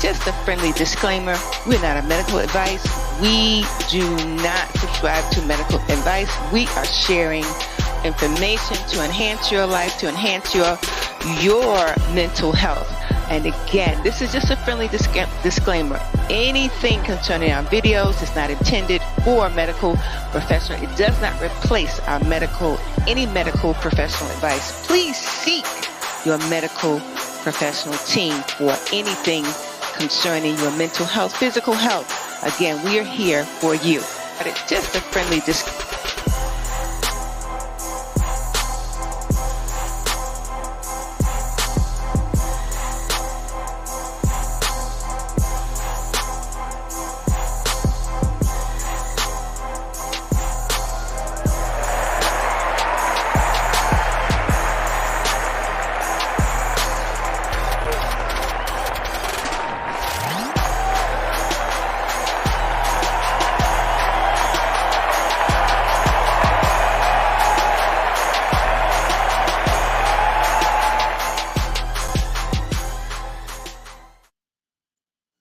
just a friendly disclaimer. We're not a medical advice. We do not subscribe to medical advice. We are sharing information to enhance your life, to enhance your mental health. And again, this is just a friendly disclaimer. Anything concerning our videos is not intended for a medical professional. It does not replace our any medical professional advice. Please seek your medical professional team for anything concerning your mental health, physical health. Again, we are here for you. But it's just a friendly disclaimer.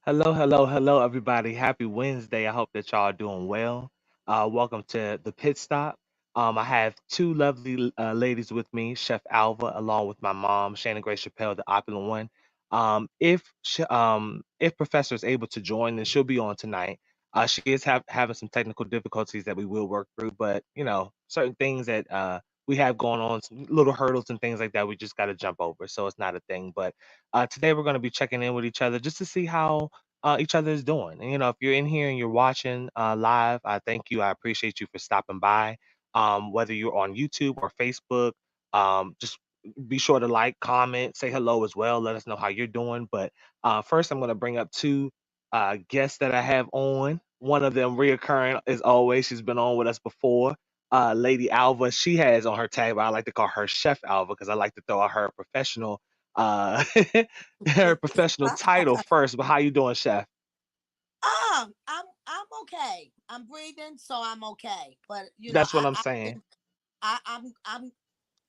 Hello, everybody. Happy Wednesday. I hope that y'all are doing well. Welcome to the Pitstop. I have two lovely ladies with me, Chef Alva, along with my mom, Shannon Grace Chappelle, the opulent one. If Professor is able to join, then she'll be on tonight. She is having some technical difficulties that we will work through, but certain things that we have going on, some little hurdles and things like that, we just got to jump over. So it's not a thing. But today we're going to be checking in with each other just to see how each other is doing. And if you're in here and you're watching live, I thank you. I appreciate you for stopping by. Whether you're on YouTube or Facebook, just be sure to like, comment, say hello as well. Let us know how you're doing. But first, I'm going to bring up two guests that I have on. One of them reoccurring as always. She's been on with us before. Lady Alva, she has on her tag, but I like to call her Chef Alva because I like to throw out her professional uh her professional title first. But how you doing, Chef? I'm okay. I'm breathing, so I'm okay. But That's what I'm saying. I'm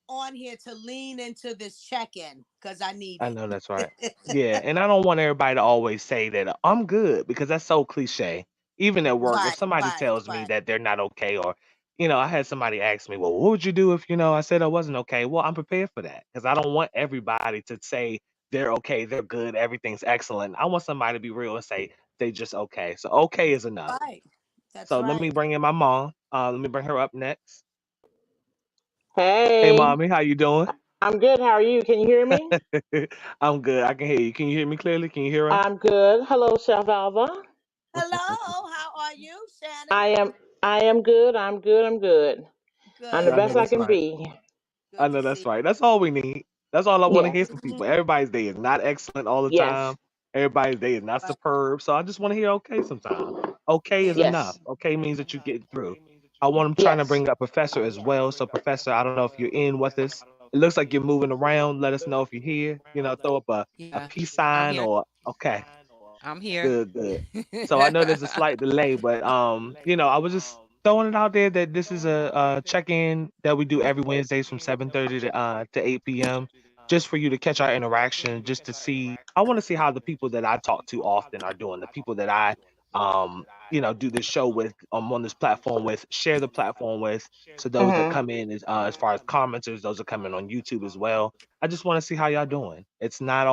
on here to lean into this check-in because I need I know that's right. Yeah, and I don't want everybody to always say that I'm good because that's so cliche. Even at work, if somebody tells me that they're not okay, or I had somebody ask me, "Well, what would you do if I said I wasn't okay?" Well, I'm prepared for that because I don't want everybody to say they're okay, they're good, everything's excellent. I want somebody to be real and say they just okay. So okay is enough. Right. That's So let right. me bring in my mom. Let me bring her up next. Hey, Hey, mommy, how you doing? I'm good. How are you? Can you hear me? I'm good. I can hear you. Can you hear me clearly? Can you hear us? I'm good. Hello, Chef Alva. Hello, how are you, Shannon? I am I am good. I'm good. I'm good. I'm the I Good, know best I that's can right. be. I good to know that's see. right. That's all we need. That's all I want to Yes. hear from people. Everybody's day is not excellent all the Yes. time. Everybody's day is not Right. superb. So I just want to hear okay sometimes. Okay is Yeah. enough. Yes. Okay means that you get through. I'm trying to Yes. bring up Professor as well. So Professor, I don't know if you're in with us. It looks like you're moving around. Let us know if you're here. Throw up a Yeah, peace I'm sign here. or okay. I'm here. Good, good. So I know there's a slight delay, but I was just throwing it out there that this is a check-in that we do every Wednesdays from 7:30 to 8 p.m. just for you to catch our interaction, just to see. I want to see how the people that I talk to often are doing, the people that I do this show with, on this platform with, share the platform with. So those that Mhm. come in as far as commenters, those that come in on YouTube as well. I just want to see how y'all doing. It's not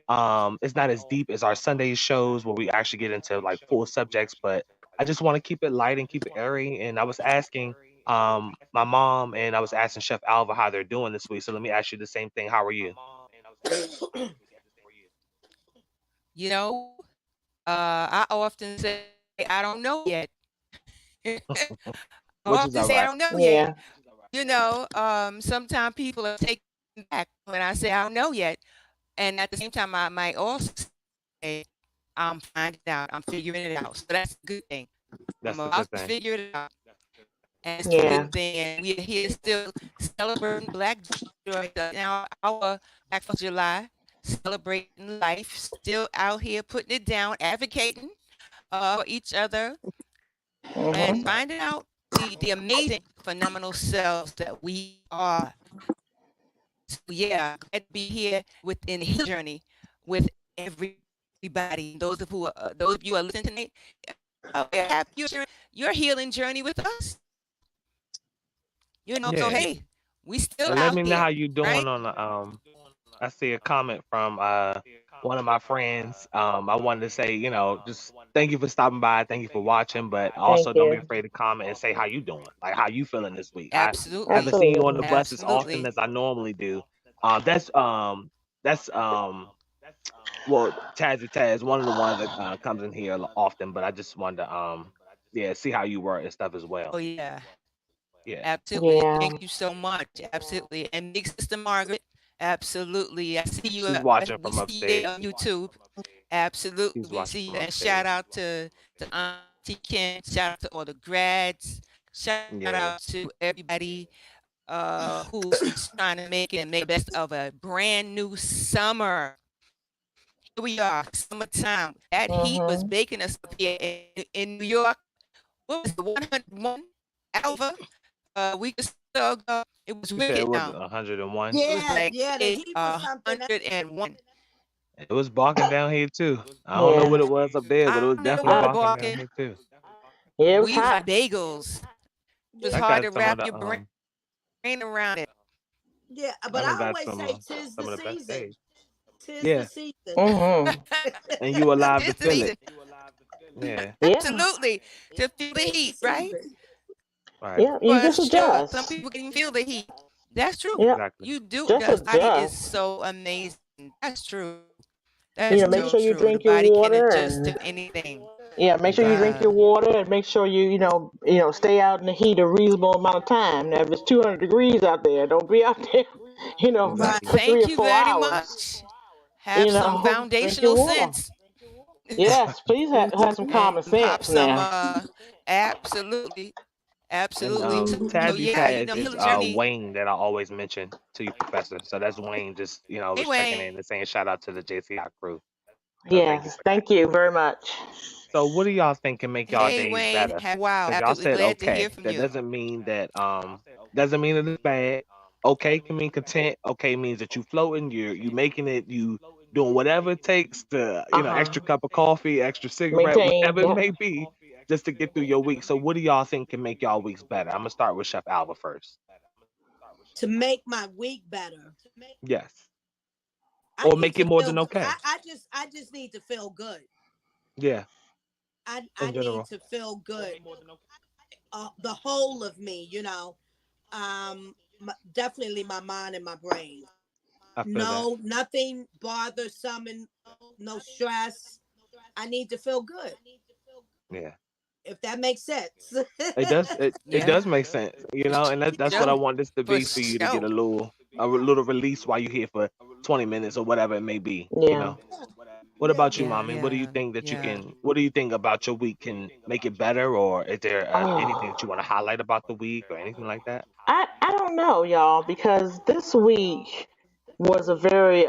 as deep as our Sunday shows where we actually get into like full subjects, but I just want to keep it light and keep it airy. And I was asking my mom and I was asking Chef Alva how they're doing this week. So let me ask you the same thing. How are you? You know, I often say I don't know yet. I Which is often all say I right. don't know yet. Yeah. Sometimes people are taken back when I say I don't know yet, and at the same time, I might also say I'm finding out, I'm figuring it out. So that's a good thing. I'm That's the about good to thing. figure it out, and it's a Yeah. good thing. And we're here still celebrating Black Joy now, our Black 4th of July, celebrating life, still out here putting it down, advocating for each other, and Mhm. finding out the amazing, phenomenal selves that we are. So yeah, glad to be here within his journey with everybody. everybody, those of you who are listening tonight, have your healing journey with us. So Yeah. hey, we still And let out me know how here, you doing right? on the I see a comment from one of my friends. I wanted to say, just thank you for stopping by, thank you for watching, but Thank also don't be you. afraid to comment and say how you doing, like how you feeling this week. I haven't Absolutely, seen you on the Absolutely. bus as often absolutely. as I normally do. That's well, Tazzy Taz, one of the ones that comes in here often, but I just wanted to yeah, see how you were and stuff as Oh well. yeah, Yeah, absolutely. Yeah. Thank you so much. Absolutely. And big sister Margaret, absolutely. I see you. she's watching We from see you there upstage. on YouTube. Absolutely, She's we watching see you. from And shout upstage. out to Auntie Ken. Shout out to all the grads. Shout Yeah, out to everybody who's trying to make it and make the best of a brand new summer. Here we are, summertime. That heat was Mhm. baking us up here in New York. What was it, 101 Alva? A week or so ago. It was you said it wicked was now. 101. It was Yeah, like yeah, the heat was something else. 101. It was barking down here too. I don't know what Yeah. it was up there, but it I was don't know definitely what was I, barking down barking. here too. yeah, it was We hot. had bagels. It was I Yeah, hard got to some of wrap the your brain around it. yeah. I But done I got always say, ''tis some the of the best season. days. 'Tis the Yeah, season." Mhm. and you alive to It's the feel it. season. Yeah, Yeah. Absolutely. To feel the It's the heat, right? season. right. Yeah. You For just sure. Some adjust. people can feel the heat. That's true. Yep. Exactly. You do. Just The body is adjust. so amazing. That's true. That is Make so sure you true. The drink your body can water adjust and to anything. yeah, make sure you drink Exactly. Yeah. your water and make sure you stay out in the heat a reasonable amount of time. Now, if it's 200 degrees out there, don't be out there, Right. Exactly. for three Thank or you four very hours. much. Have some Drink your foundational water. sense. Yes, please have some And common pop sense some now. absolutely. And Absolutely. So, Mhm. Tazzy yeah, Taz is healing journey. Wayne that I always mention to you, Professor. So that's Wayne just Hey was checking Wayne. in and saying shout out to the JCI crew. So thank you Yes, for that. thank you very much. So what do y'all think can make y'all Hey days Wayne. better? Wow. Because y'all Absolutely said glad to hear okay. from That you. doesn't mean that it's bad. Okay can mean content. Okay means that you floating, you making it, you doing whatever it takes to, Uh huh. extra cup of coffee, extra cigarette, Maintain. whatever it Yep. may be, just to get through your week. So what do y'all think can make y'all weeks better? I'm gonna start with Chef Alva first. To make my week better, Yes. I Or need make it to more feel than good. okay. I just need to feel good. Yeah, I in need general. to feel good. The whole of me. Definitely my mind and my brain. I feel that. No, nothing bothersome and no stress. I need to feel good. Yeah. If that makes sense. It Yeah. does make sense, For and that's what I sure. want this to For be for you to get sure. a little release while you're here for 20 minutes or whatever it may be, you Yeah. know. What Yeah. about you, Yeah, mommy? What do you yeah, think that you yeah. can what do you think about your week can make it better, or is there anything that Oh, you want to highlight about the week or anything like that? I don't know, y'all, because this week was a very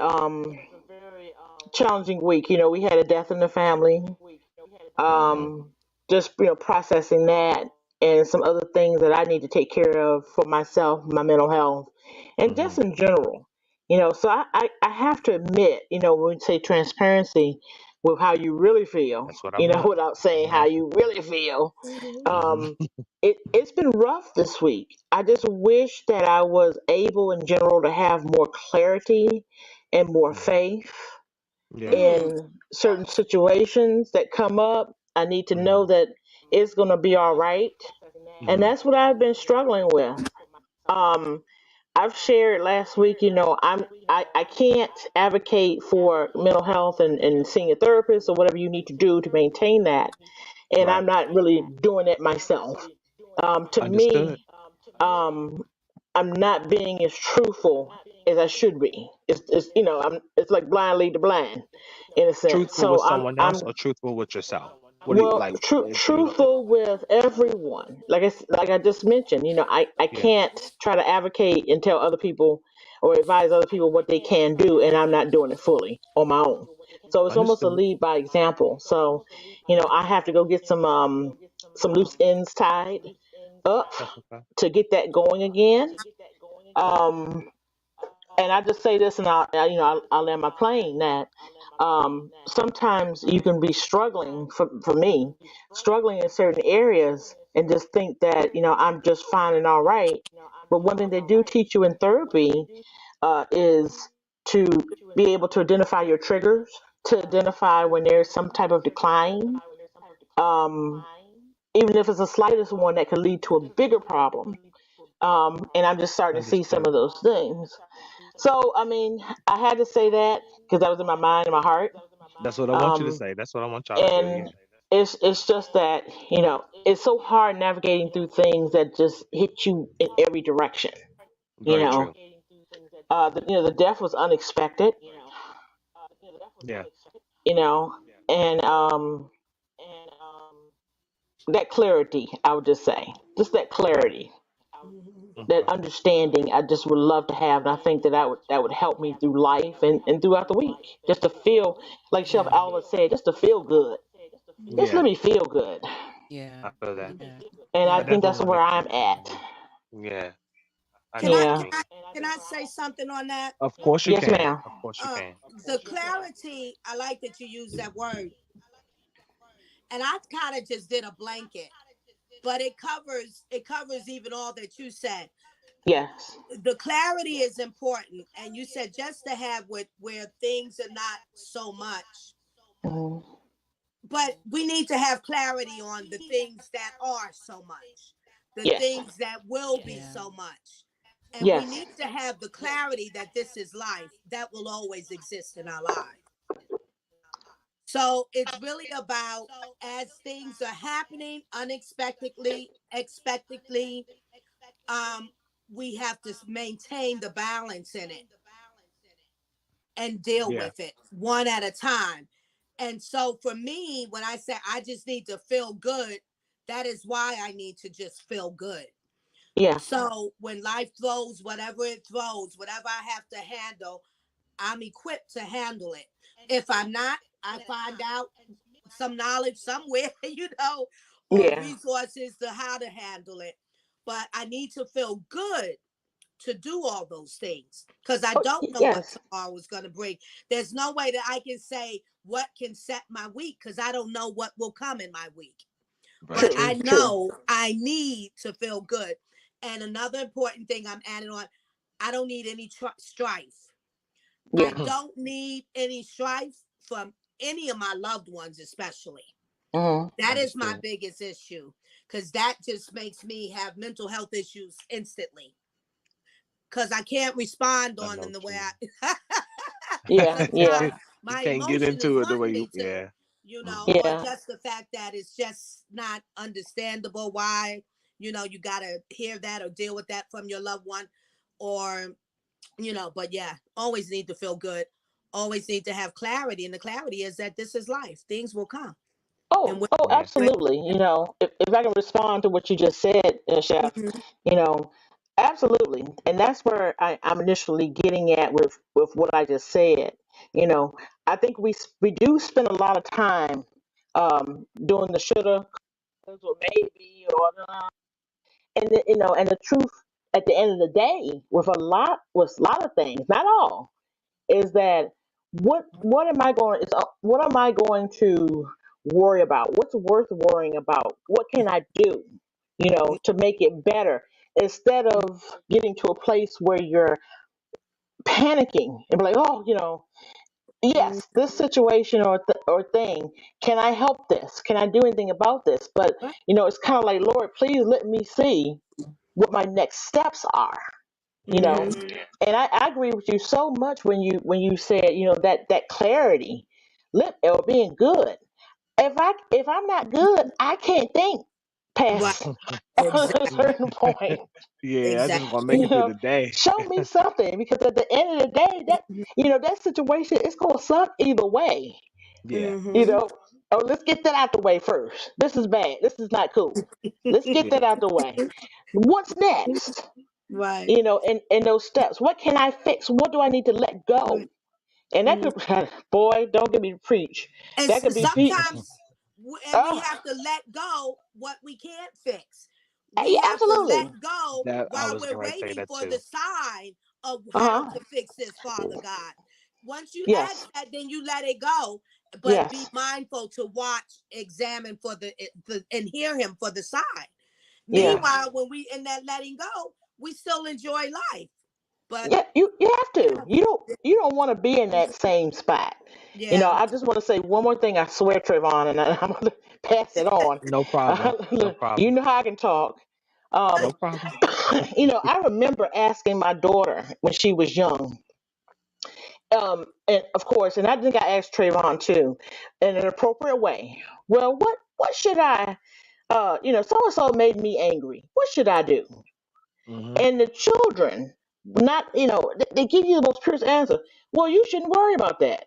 challenging week. We had a death in the family. Hmm. Um, just processing that and some other things that I need to take care of for myself, my mental health, and Hmm. just in general. So I have to admit, when we say transparency with how you really feel, That's what I want. without saying how Yes. you really feel. Mhm. Hmm. Um, it's been rough this week. I just wish that I was able in general to have more clarity and more Hmm. faith Yeah. Mm. in certain situations that come up. I need to Hmm. know that it's going to be all right. And Hmm. that's what I've been struggling with. Um, I've shared last week, I can't advocate for mental health and seeing a therapist or whatever you need to do to maintain that. And Right. I'm not really doing it myself. To Understood. me, um, I'm not being as truthful as I should be. It's like blind lead the blind in a sense. Truthful with So I'm someone else I'm or truthful with yourself? What do you well, like? truthful with everyone. Like I just mentioned, I Yeah. can't try to advocate and tell other people or advise other people what they can do, and I'm not doing it fully on my own. So it's almost a Understood. lead by example. So, I have to go get some loose ends tied up That's okay. to get that going again. Um, and I just say this, and I'll land my plane that Sometimes you can be struggling, for me, struggling in certain areas and just think that, I'm just fine and all right. But one thing they do teach you in therapy is to be able to identify your triggers, to identify when there's some type of decline, um, even if it's the slightest one that could lead to a bigger problem. And I'm just starting to see some Understood. of those things. So, I mean, I had to say that because that was in my mind and my heart. That's what I want you to Um, say. That's what I want y'all to do. Yeah. and it's just that, it's so hard navigating through things that just hit you in every direction. You Very know, true. the death was unexpected. Yeah. You know, and that clarity, I would just say, just that Right. clarity, Mhm. that Okay. understanding, I just would love to have, and I think that would help me through life and throughout the week, just to feel like Chef Yeah. Alva said, just to feel good. Just Mhm. let Yeah. me feel good, Yeah. I feel that. Yeah. and I I Yeah. think definitely that's want to where keep I'm feeling at. that. Yeah. I Can know I what you Yeah. can mean. I can I say something on that? Of course you Yes, can. ma'am. Of course you Uh, can. the clarity. I like that you use that word, and I kind of just did a blanket, but it covers even all that you said. Yes. The clarity is important, and you said just to have with where things are not so much, Mhm. but we need to have clarity on the things that are so much, the Yes. things that will be Yeah. so much. And we Yes. need to have the clarity that this is life that will always exist in our lives. So it's really about, as things are happening unexpectedly, expectedly, um, we have to maintain the balance in it and deal Yeah. with it one at a time. And so for me, when I say I just need to feel good, that is why I need to just feel good. Yeah. So when life throws whatever it throws, whatever I have to handle, I'm equipped to handle it. If I'm not, I find out some knowledge somewhere, or Yeah. resources to how to handle it. But I need to feel good to do all those things because I Oh, don't know what yes. tomorrow is going to bring. There's no way that I can say what can set my week because I don't know what will come in my week. Very But True. I true. True. know I need to feel good. And another important thing I'm adding on, I don't need any strife. I Yeah. don't need any strife from any of my loved ones, especially. Hmm. That is my Understood. biggest issue because that just makes me have mental health issues instantly because I can't respond I on know them the what way you mean. I Yeah. Yeah. sometimes You my can't get emotion is into it the way running you me too, yeah. or Yeah. just the fact that it's just not understandable why, you got to hear that or deal with that from your loved one, or, but yeah, always need to feel good, always need to have clarity. And the clarity is that this is life, things will come. And Oh, when oh, Yeah. absolutely. If I can respond to what you just said, Chef, Mhm. you know, absolutely. And that's where I'm initially getting at with what I just said. You know, I think we do spend a lot of time doing the shoulda, coulda, or maybe, or and the truth at the end of the day, with a lot of things, not all, is that what am I going to worry about? What's worth worrying about? What can I do, to make it better, instead of getting to a place where you're panicking and be like, oh, Mhm. yes, this situation or thing, can I help this? Can I do anything about this? But it's kind of like, Lord, please let me see what my next steps are. you know Mhm. and I agree with you so much when you said, that clarity, or being good. If I'm not good, I can't think Right. past a Exactly. certain point. Yeah, I just Exactly. want to make you it through know the day. Show me something, because at the end of the day, that situation, it's gonna suck either way. Yeah. you Hmm. know oh, let's get that out the way first. This is bad, this is not cool. Let's get Yeah. that out the way. What's next? Right. And those steps. What can I fix? What do I need to let go? Right. And that Mhm. could, boy, don't get me to preach. And That could be sometimes, and we oh, have to let go what we can't fix. We yeah, have to absolutely. let go That I while was we're going to say waiting that for the too. sign of how Uh-huh. to fix this, Father God. once you Yes. ask that, then you let it go, but be Yes. mindful to watch, examine for the and hear him for the sign. Yeah. Meanwhile, when we in that letting go, we still enjoy life. But Yeah, you have to. yeah, You don't want to be in that same spot. yeah. I just want to say one more thing. I swear, Trayvon, and I'm going to pass it on. No problem. No You problem. know how I can talk. Um, No problem. I remember asking my daughter when she was young, and of course, and I think I asked Trayvon too, in an appropriate way. Well, what should I? So and so made me angry. What should I do? Hmm. And the children, not, they give you the most pure answer. Well, you shouldn't worry about that.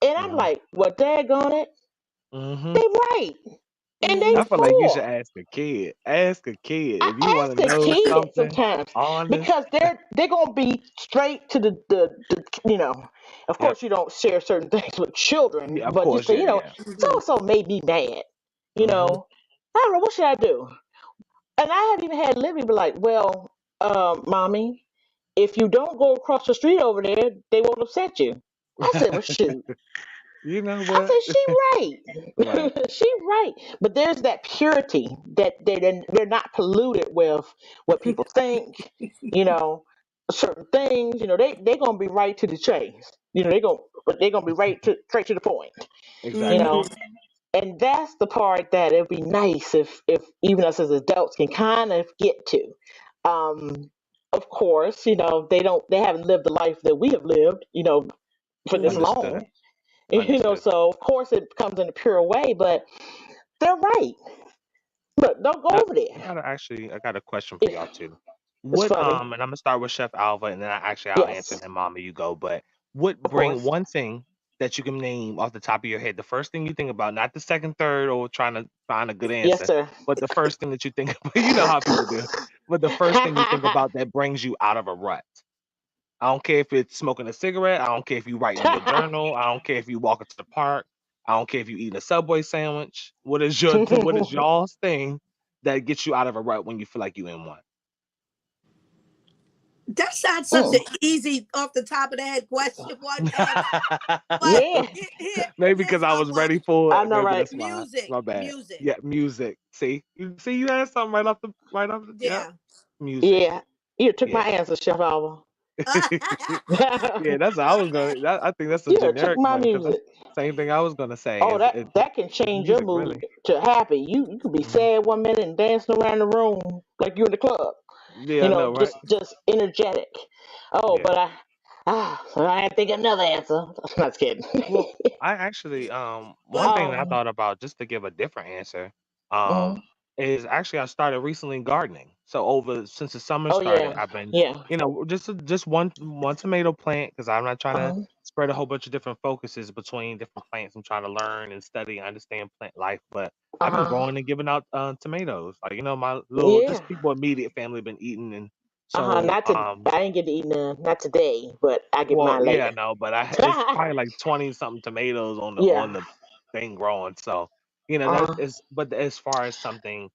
And I'm Hmm. like, well, daggone it, Hmm. they right. And they I Mm-hmm. feel like you should four. ask a kid. Ask a kid if you I want ask to a know kid something sometimes honest. because they're gonna be straight to the of Yep. course you don't share certain things with children, Yeah. Of but just course. say, Yeah. Yeah. so Mm-hmm. and so made me mad. You Hmm. know, I don't know, what should I do? And I have even had Libby be like, well, mommy, if you don't go across the street over there, they won't upset you. I said, well, shoot. You know I what? said, she Right. right. She right. But there's that purity that they're not polluted with what people think, you know, certain things. They're gonna be right to the chase. They're gonna be straight to the point. You Exactly. know, Mm-hmm. and that's the part that it'd be nice if even us as adults can kind of get to. Um, of course, they haven't lived the life that we have lived, for this Mm-hmm. Understood. long. Understood. So of course it comes in a pure way, but they're right. Look, don't go Now, over there. I got a question for If y'all too. it's What funny. and I'm gonna start with Chef Alva, and then I'll answer, Yes, and then Mama, you go. But what of bring course. one thing that you can name off the top of your head? The first thing you think about, not the second, third, or trying to find a good Yes, answer, sir. but the first thing that you think about. You know how people do. But the first thing you think about that brings you out of a rut. I don't care if it's smoking a cigarette. I don't care if you writing your journal. I don't care if you walking to the park. I don't care if you eating a Subway sandwich. What is y'all's thing that gets you out of a rut when you feel like you in one? That's not such an Mm, easy off the top of the head question, one answer. But yeah, Maybe because here's I my was one. ready for I it. know, Maybe right? that's why. Music. My bad. Music. Yeah, music. You had something right off the yep. Yeah. Music. Yeah, you took Yeah. my answer, Chef Alva. Yeah, that's what I was gonna. I think that's a You took generic my one because that's music. the same thing I was gonna say. Oh, Is that can is change your music mood really? to happy. You could be Hmm. sad one minute and dancing around the room like you in the club. Yeah, I know, right? Just energetic. Oh, Yeah. but I had to think of another answer. I'm not kidding. Well, I actually But one thing that I um, thought about just to give a different answer mm, is actually I started recently gardening. So over since the summer oh started, yeah, I've been yeah. just one tomato plant because I'm not trying to Um, spread a whole bunch of different focuses between different plants. I'm trying to learn and study and understand plant life, but I've been uh, growing and giving out tomatoes. Like my little yeah. just people immediate family been eating and so Not to. I ain't get to eat none. Not today, but I get well, mine yeah, later. no, but it's probably like 20 something tomatoes on the Yeah. thing growing. So, that Uh, is but as far as something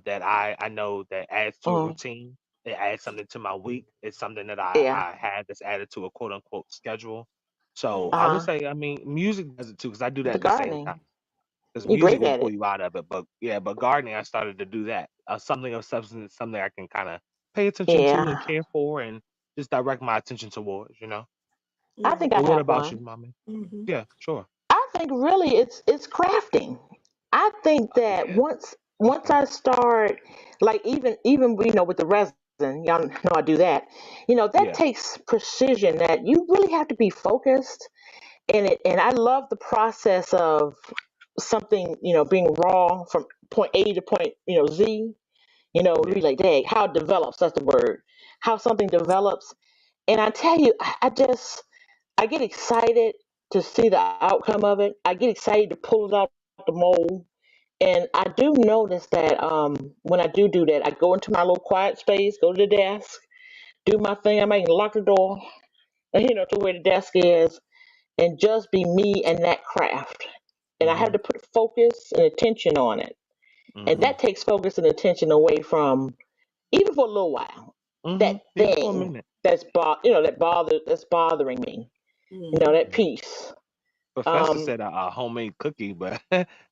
that I know that adds to a uh, routine, it adds something to my week. It's something that yeah. I had that's added to a quote unquote schedule. So I mm-hmm. would Uh, say, I mean, music does it too, because I do that the at the same time. gardening. Because You're music great will at pull it. you out of it. But yeah, but gardening, I started to do that. Something of substance, something I can kind of pay attention to and Yeah. care for and just direct my attention towards. I think I But what have about you, one. mommy? Mm-hmm. Yeah, sure. I think really it's crafting. I think that Yeah. once Okay. I start, like, even with the resin, y'all know I do that. That Yeah. takes precision. That you really have to be focused in it. And I love the process of something being raw from point A to point Z. Yeah. Really like, dang, how it develops. That's the word. How something develops. And I tell you, I get excited to see the outcome of it. I get excited to pull it out the mold. And I do notice that when I do that, I go into my little quiet space, go to the desk, do my thing. I might lock the door, to where the desk is, and just be me and that craft. And I have Mhm. to put focus and attention on it. And Mhm. that takes focus and attention away from, even for a little while, that Mhm. Yeah, for a thing minute. that's bothering me. that peace. Professor said a homemade cookie, but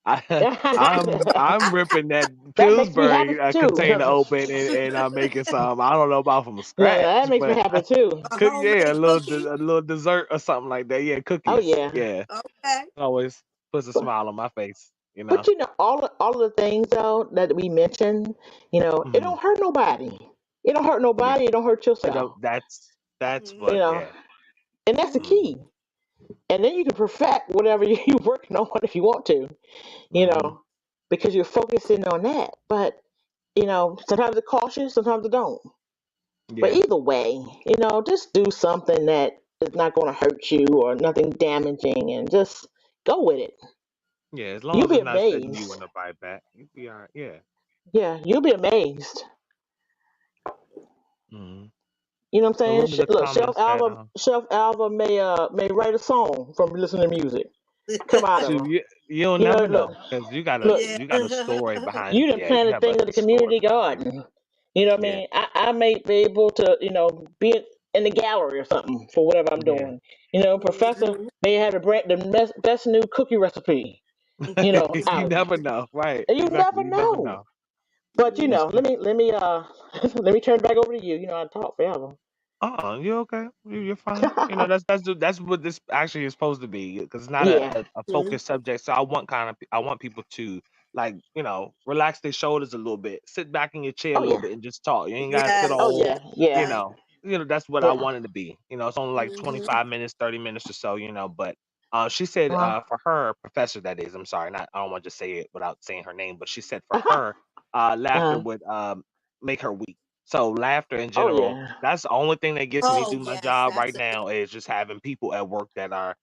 I, I'm That ripping that makes me happy Pillsbury too. container open and I'm making some. I don't know about from No, scratch, that makes me but happy too. A cook, yeah, homemade cookie. a little dessert or something like that. Yeah, Oh cookies. yeah. Yeah, Okay. always puts a But, smile on my face. You but know. all of the things though that we mentioned, it Hmm. don't hurt nobody. It don't hurt Yeah, nobody. It don't hurt it don't. yourself. That's Hmm. You what. know, Yeah. and that's the Hmm. key. And then you can perfect whatever you're working on if you want to. You Hmm. know, because you're focusing on that. But sometimes it costs you, sometimes it don't. But Yeah. either way, just do something that is not going to hurt you or nothing damaging, and just go with it. Yeah. As long You'll as be it's not setting you amazed. and nobody back, you'll be all right. Yeah. Yeah, you'll be amazed. Hmm. You know what So I'm saying? one of the Look, comments that Chef Alva may write a song from listening to music. Come out of shoot, him. you don't never Look, know because look. Yeah. you got a story behind. You done Yeah, you planted have a things at the story community behind it. garden. You know what I Yeah. mean? I may be able to, be in the gallery or something for whatever I'm Yeah. doing. Professor Mhm. may have the best new cookie recipe, You out. never know. Right. And you Exactly. never You never know. know. But That's true. let me let me turn it back over to you. I talk forever. You okay? You're fine. That's what this actually is supposed to be because it's not Yeah. a Mhm. focused subject. So I want people to like relax their shoulders a little bit, sit back in your chair a Oh little yeah. bit, and just talk. You ain't gotta sit Oh Yes. all yeah. Yes. you Yeah. Right. know. That's what I Yeah. wanted to be. It's only like Mhm. 25 minutes, 30 minutes or so. But she said Uh, for her professor that is. I'm sorry, not I don't want to just say it without saying her name, but she said for her laughter uh, would make her weak. So laughter in oh general, yeah. that's the only thing that gets me Oh through my yes, job right that's a now is just having people at work that are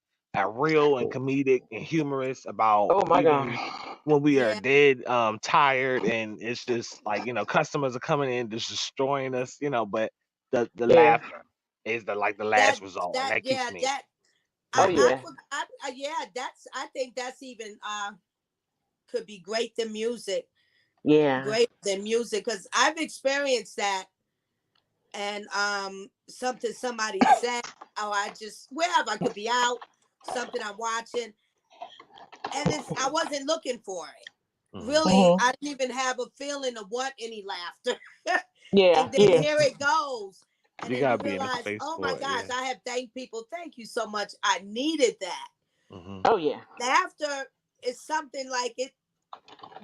real and comedic and humorous about Oh my even God. when we are yeah. dead tired and it's just like customers are coming in just destroying us, but the Yeah. laughter is the That last result and that that keeps yeah me that Oh hmm yeah. yeah, that's I think that's even could be great than music, Yeah. greater than music, because I've experienced that. And something somebody said, oh, I just wherever I could be out, something I'm watching, and I wasn't looking for it. hmm Really, Hmm. I didn't even have a feeling of want any laughter. Yeah. And then Yeah. here it goes. And you then you gotta be in the realize, space oh my for it. gosh, Yeah. I have thanked people. Thank you so much. I needed that. Hmm. Oh yeah. Laughter is something like it,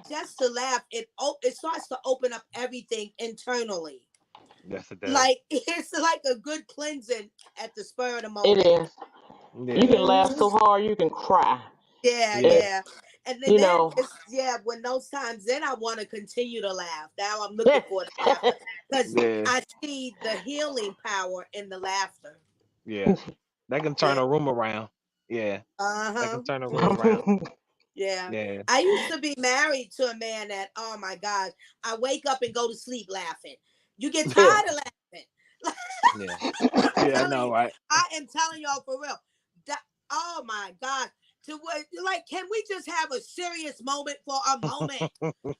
just to laugh, it starts to open up everything internally. Yes, it does. Like it's like a good cleansing at the spur of the It moment. is. You Yeah. can laugh Mhm. so hard you can cry. Yeah, And Yeah. yeah. And then, you know. it's yeah, when those times then I want to continue to laugh. Now I'm looking for the laughter because Yeah. I see the healing power in the laughter. Yeah. That can turn Yeah. a room around. Yeah. That can Uh-huh. turn a room around. Hmm. Yeah. Yeah. I used to be married to a man that, oh my gosh, I wake up and go to sleep laughing. You get Yeah. tired of laughing. Yeah. I'm Yeah, I telling know, you, right? I am telling y'all for real. That, oh my God. To what, like, can we just have a serious moment for a moment?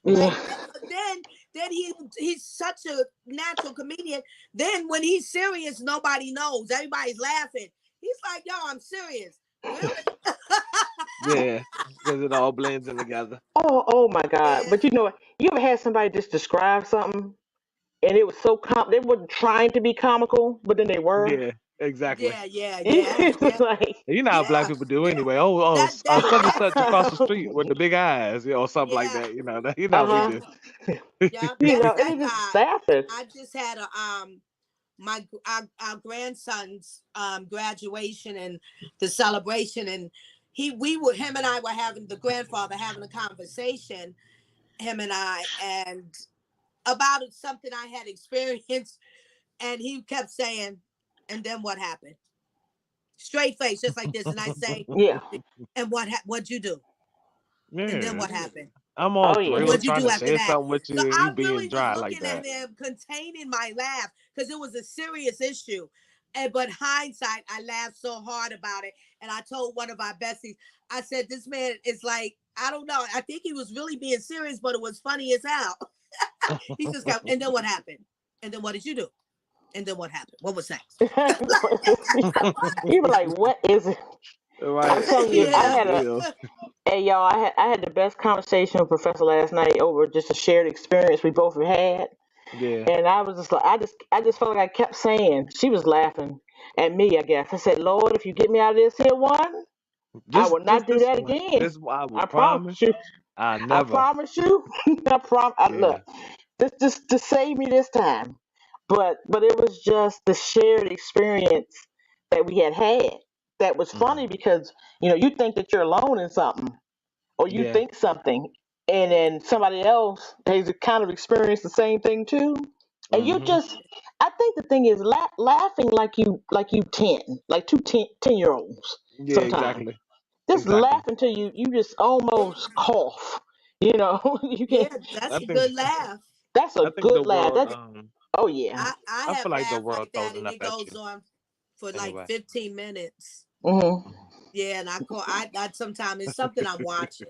Yeah. Like then he's such a natural comedian. Then when he's serious, nobody knows. Everybody's laughing. He's like, yo, I'm serious. Really? Yeah. Because it all blends in together. Oh my God. Yeah. But you know what? You ever had somebody just describe something and it was so they weren't trying to be comical, but then they were. Yeah, exactly. Yeah, yeah, yeah, It's yeah, just like You know how black yeah, people do yeah. anyway. Oh, That that such and that such across the street with the big eyes, or something like yeah. that. How we uh-huh. do. Hmm. Yeah, that's And they like just laughing. I just had a our grandson's graduation and the celebration, and him and I were having the grandfather having a conversation, him and I, and about something I had experienced, and he kept saying, and then what happened? Straight face, just like this, and I say, Yeah. and what'd you do? And then Yeah, what happened? I'm Oh all And yeah. thrilled what'd you trying do to after share that? something with So you, and you I being really was dry like looking at that. him, containing my laugh because it was a serious issue. And but hindsight, I laughed so hard about it. And I told one of our besties, I said, this man is like, I don't know. I think he was really being serious, but it was funny as hell. He just got, and then what happened? And then what did you do? And then what happened? What was next? You were like, what is it? Right. I'm telling you, I Yeah. had a hey y'all, I had the best conversation with Professor last night over just a shared experience we both had. Yeah. And I was just like, I just felt like I kept saying, she was laughing at me, I guess. I said, Lord, if you get me out of this here one, I will not Just do this that one. again. This one I will I promise promise. you. I I never. promise you. Yeah. Look, just to save me this time. But it was just the shared experience that we had. That was funny Hmm. because you think that you're alone in something, or you Yeah. think something, and then somebody else has kind of experienced the same thing too, and you Hmm. just. I think the thing is laughing like you 10, like 10-year-olds Yeah. sometimes. Exactly. Just Exactly. laugh until you just almost cough. You can. Yeah, that's I a think. good laugh. That's a I think the good laugh. world. That's oh yeah. I I have feel like the laughed world like throws that, and enough it at goes you on for like anyway. 15 minutes. Hmm. Yeah, and I sometimes it's something I'm watching,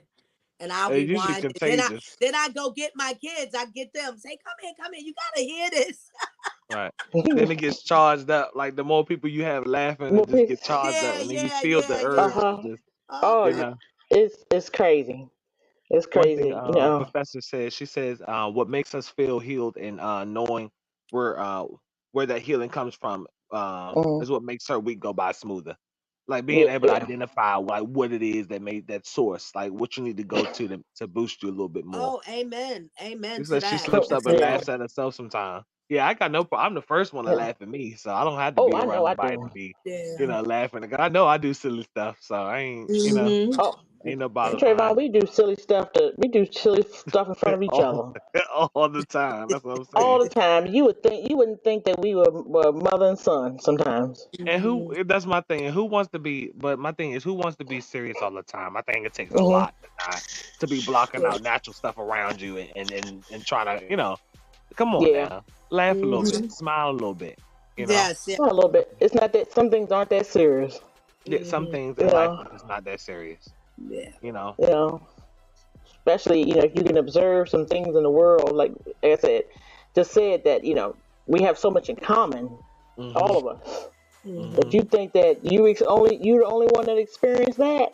and I'll It's usually rewind it. Then I contagious. then I go get my kids. I get them. Say, come in. You gotta hear this. Right. Then it gets charged up. Like the more people you have laughing, it More just people. get charged up, Yeah, and then you yeah, feel the yeah, Uh urge yeah. to huh. just, Oh, you Okay. know. it's crazy. It's One thing, crazy. You know. professor says, she says, what makes us feel healed and knowing where uh where that healing comes from, Hmm. is what makes her week go by smoother. Like being Yeah, able to yeah. identify like what it is that made that source, like what you need to go to boost you a little bit more. Oh, amen. Amen She to says she that. slips up and Yeah. laughs at herself sometimes. Yeah, I got no problem. I'm the first one to Yeah. laugh at me, so I don't have to Oh, be I around know I nobody do. to be, Yeah. laughing. 'Cause I know I do silly stuff, so I ain't, Mm-hmm. Oh, ain't no bother Trayvon, behind we do silly stuff in front it. of each all, other all the time. That's what I'm all saying. the time. You wouldn't think that we were mother and son sometimes. And Mm-hmm. that's my thing. And who wants to be, but my thing is, who wants to be serious all the time? I think it takes a Hmm. lot to be blocking out natural stuff around you and trying to, come on Yeah. now, laugh a little bit, Mm-hmm. smile a little bit, you know? Yes, yeah. Well, a little bit. It's not that some things aren't that serious. Yeah, some Mm-hmm. things You in life know. are just not that serious, Yeah. you know? You know. Especially if you can observe some things in the world, like I said, just said that we have so much in common, Hmm. all of us. Mm-hmm. But Hmm. you think that you're the only one that experienced that,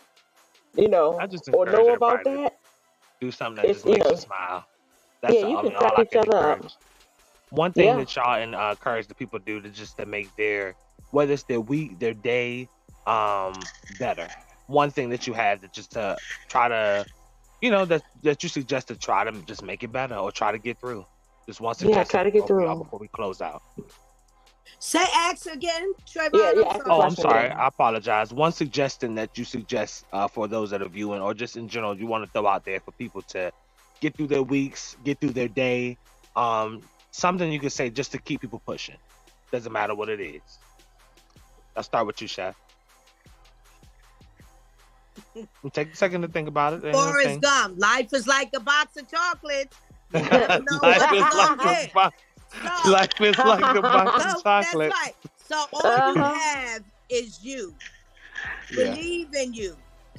I just or encourage know about everybody to that. do something that It's just makes you smile. yeah, That's you all, I can mean, all crack I each can other up. encourage. One thing Yeah. that y'all encourage the people to do to just to make whether it's their week, their day, better. One thing that you have to just to try to, that you suggest to try to just make it better or try to get through. Just one Yeah, suggestion try to for get both of y'all through. before we close out. Say ask again, Yeah, Trayvon. yeah, I'm ask the Oh, sorry. I'm question sorry. again. I apologize. One suggestion that you suggest for those that are viewing or just in general you want to throw out there for people to get through their weeks, get through their day. Something you can say just to keep people pushing. Doesn't matter what it is. I'll start with you, Chef. And take a second to think about it. Ain't no Forrest thing. Gump. Life is like a box of chocolates. You never know Life what you're is like gonna a get. box. So, Life is like a box of that's chocolate. right. So all you Uh-huh. have is you. Yeah, Believe in you.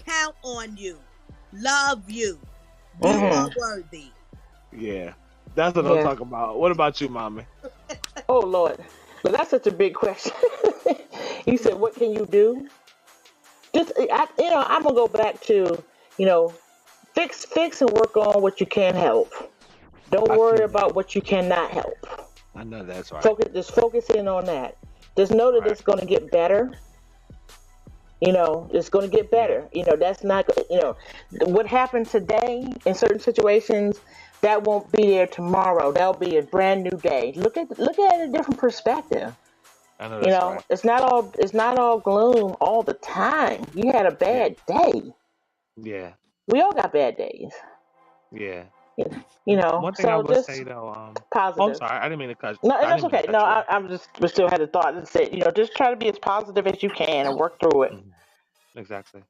Count on you. Love you. You Hmm. are worthy. yeah. That's what I'm Yeah. talking about. What about you, mommy? Oh Lord, but that's such a big question. You said, what can you do? Just I'm gonna go back to you know, fix and work on what you can help. Don't I worry feel you. about what you cannot help. I know that's right. Focus in on that. Just know that Right. it's going to get better. It's going to get Yeah. better. That's not, what happened today in certain situations, that won't be there tomorrow. That'll be a brand new day. Look at a different perspective. I know that's right. It's not all gloom all the time. You had a Yeah. bad day. Yeah. We all got bad days. Yeah. One thing I So will say just though, oh, I'm positive. sorry, I didn't mean to cut. No, and I that's didn't mean to okay. No, cut you off. we still had a thought and said, just try to be as positive as you can and work through it. Mhm. Exactly.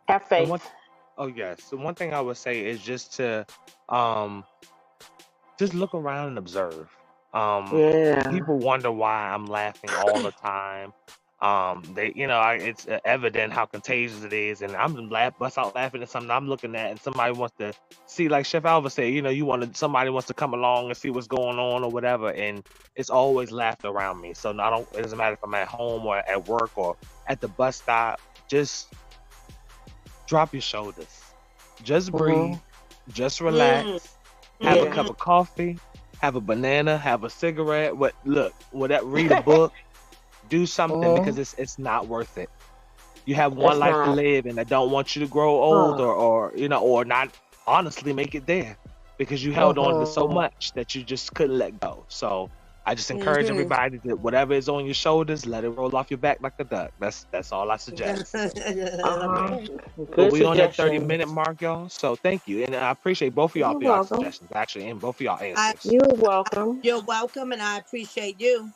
Have And one, faith. oh yes, so one thing I would say is just to, um, just look around and observe. Um, Yeah. People wonder why I'm laughing all the time. They, it's evident how contagious it is, and I'm bust out laughing at something I'm looking at, and somebody wants to see, like Chef Alva said, somebody wants to come along and see what's going on or whatever, and it's always laughter around me. So it doesn't matter if I'm at home or at work or at the bus stop. Just drop your shoulders, just breathe, just relax, have a cup of coffee, have a banana, have a cigarette, read a book. Do something because it's not worth it. You have one life to live, and I don't want you to grow old or not honestly make it there because you held on to so much that you just couldn't let go. So I just encourage everybody that whatever is on your shoulders, let it roll off your back like a duck. That's all I suggest. But we on that 30-minute mark, y'all. So thank you, and I appreciate both of y'all for y'all suggestions, actually, and both of y'all answers. You're welcome. You're welcome, and I appreciate you.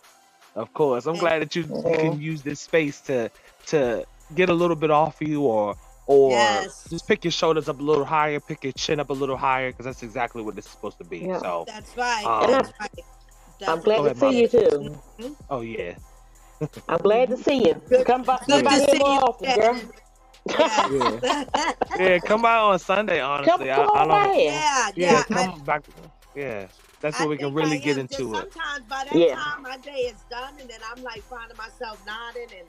Of course, I'm glad that you can use this space to get a little bit off of you, or just pick your shoulders up a little higher, pick your chin up a little higher, because that's exactly what this is supposed to be. Yeah. So that's right. That's right. I'm glad to see you too. Oh yeah. I'm glad to see you. Come by here more often, girl. Yeah, come by on Sunday. Honestly, come by here. Come back. Yeah. That's where we can really get into it. Sometimes by that time my day is done, and then I'm like finding myself nodding and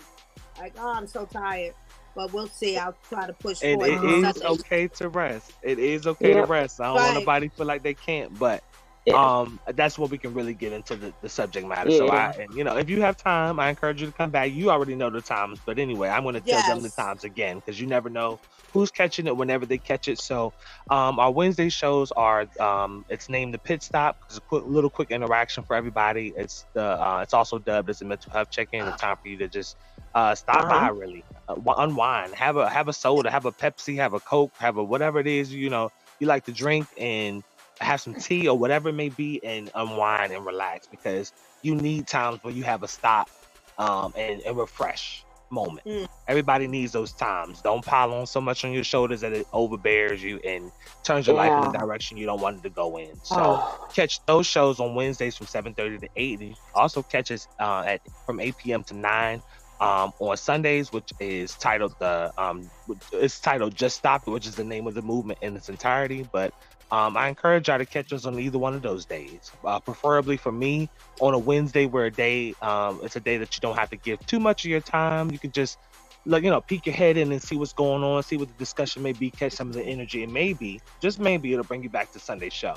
like, oh, I'm so tired. But we'll see. I'll try to push forward. And it is okay to rest. It is okay to rest. I don't want nobody to feel like they can't, but that's where we can really get into the subject matter. So if you have time, I encourage you to come back. You already know the times, but anyway, I'm going to tell them the times again, because you never know who's catching it whenever they catch it. So our Wednesday shows are it's named the Pitstop. It's a little quick interaction for everybody. It's also dubbed as a mental health check-in. A time for you to just stop by, really unwind, have a soda, have a Pepsi, have a Coke, have a whatever it is you like to drink, and have some tea or whatever it may be, and unwind and relax, because you need times where you have a stop and refresh moment. Everybody needs those times. Don't pile on so much on your shoulders that it overbears you and turns your life in the direction you don't want it to go in. So catch those shows on Wednesdays from 7:30 to 8. And also catch us from 8 p.m. to 9 on Sundays, which is titled Just Stop It, which is the name of the movement in its entirety. But I encourage y'all to catch us on either one of those days. Preferably for me on a Wednesday, where it's a day that you don't have to give too much of your time. You can just peek your head in and see what's going on, see what the discussion may be, catch some of the energy, and maybe, just maybe, it'll bring you back to Sunday's show.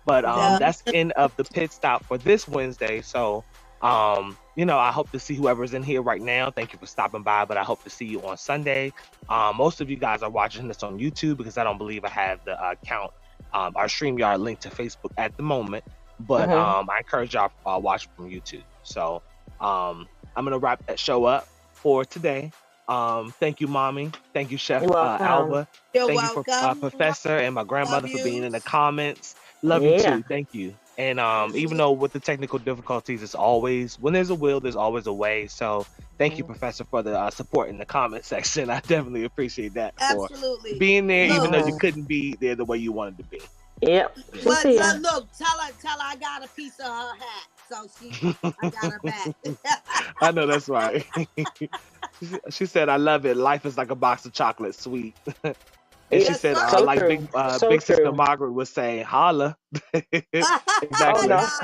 But that's the end of the pit stop for this Wednesday. So I hope to see whoever's in here right now. Thank you for stopping by, but I hope to see you on Sunday. Most of you guys are watching this on YouTube, because I don't believe I have the account, our StreamYard link to Facebook at the moment, but I encourage y'all watch from YouTube. So I'm gonna wrap that show up for today. Thank you, Mommy. Thank you, Chef Alva. You're Thank welcome. you for Professor and my grandmother for being in the comments. Love you too. Thank you. And even though with the technical difficulties, it's always, when there's a will, there's always a way. So thank you, Professor, for the support in the comment section. I definitely appreciate that. Absolutely. For being there, even though you couldn't be there the way you wanted to be. Yep. But look, tell her I got a piece of her hat. So I got her back. I know that's right. She said, I love it. Life is like a box of chocolate, sweet. And she said, like Big Sister Margaret would say, holla. Exactly. Nice.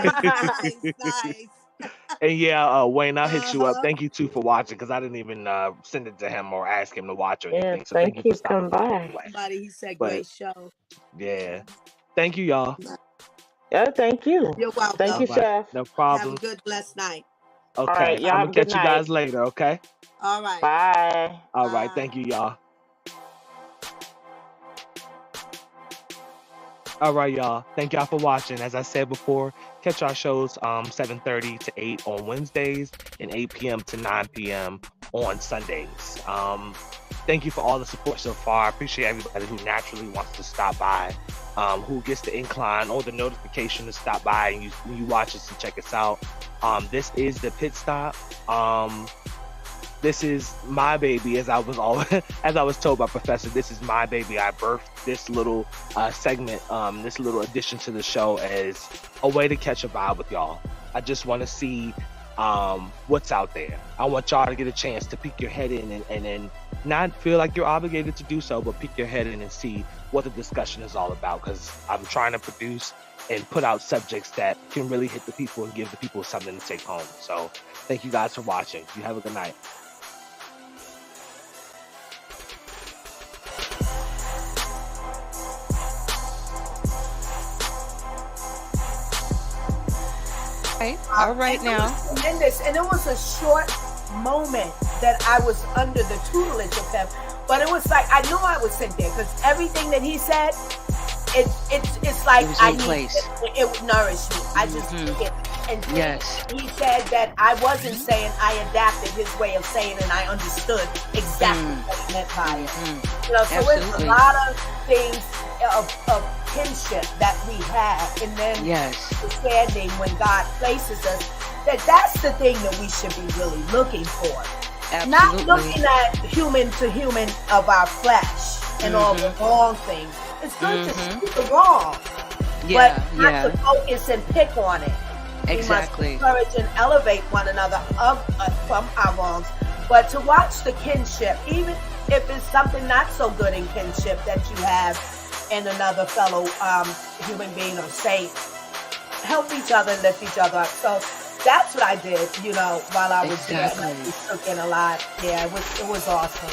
And Wayne, I'll hit you up. Thank you too for watching, because I didn't even send it to him or ask him to watch or anything. So thank you for coming by. He said great show. Yeah. Thank you, y'all. Yeah, thank you. You're welcome. Thank you, Chef. No problem. Have a good, blessed night. Okay. Right, I'm going to catch you guys later, okay? All right. Bye. All right. Thank you, y'all. All right, y'all. Thank y'all for watching. As I said before, catch our shows 7:30 to 8 on Wednesdays and 8 p.m. to 9 p.m. on Sundays. Thank you for all the support so far. I appreciate everybody who naturally wants to stop by, who gets the incline or the notification to stop by and you watch us and check us out. This is the Pit Stop. This is my baby, as I was told by Professor. This is my baby. I birthed this little segment, this little addition to the show as a way to catch a vibe with y'all. I just want to see what's out there. I want y'all to get a chance to peek your head in and not feel like you're obligated to do so, but peek your head in and see what the discussion is all about, because I'm trying to produce and put out subjects that can really hit the people and give the people something to take home. So thank you guys for watching. You have a good night. All right and now. It was tremendous, and it was a short moment that I was under the tutelage of him. But it was like, I knew I would sit there because everything that he said, it's like I need it would nourish me. I just it. And he said that I wasn't saying, I adapted his way of saying, and I understood exactly what he meant by it. You know, so it's a lot of things of kinship that we have, and then understanding when God places us, that's the thing that we should be really looking for. Absolutely. Not looking at human to human of our flesh and all the wrong things. It's good to see the wrong, but not to focus and pick on it. Exactly. We must encourage and elevate one another from our wrongs, but to watch the kinship, even if it's something not so good in kinship that you have in another fellow human being or saint, help each other, lift each other up. So that's what I did, you know, while I was there. And I took in a lot. Yeah, it was awesome.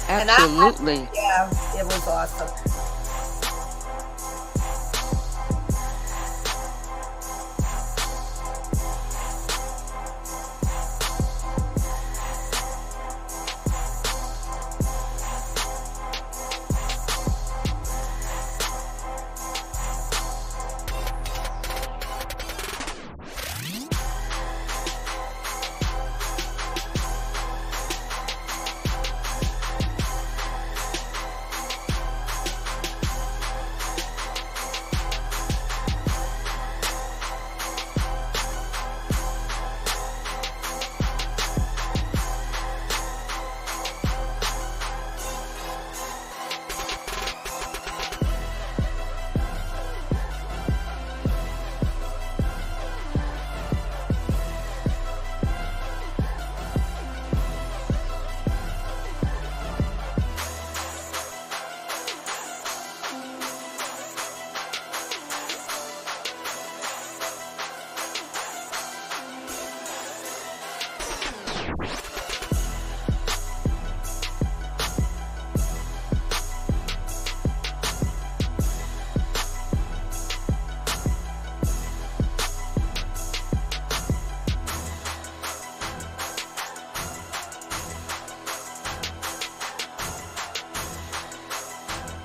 Absolutely. It was awesome.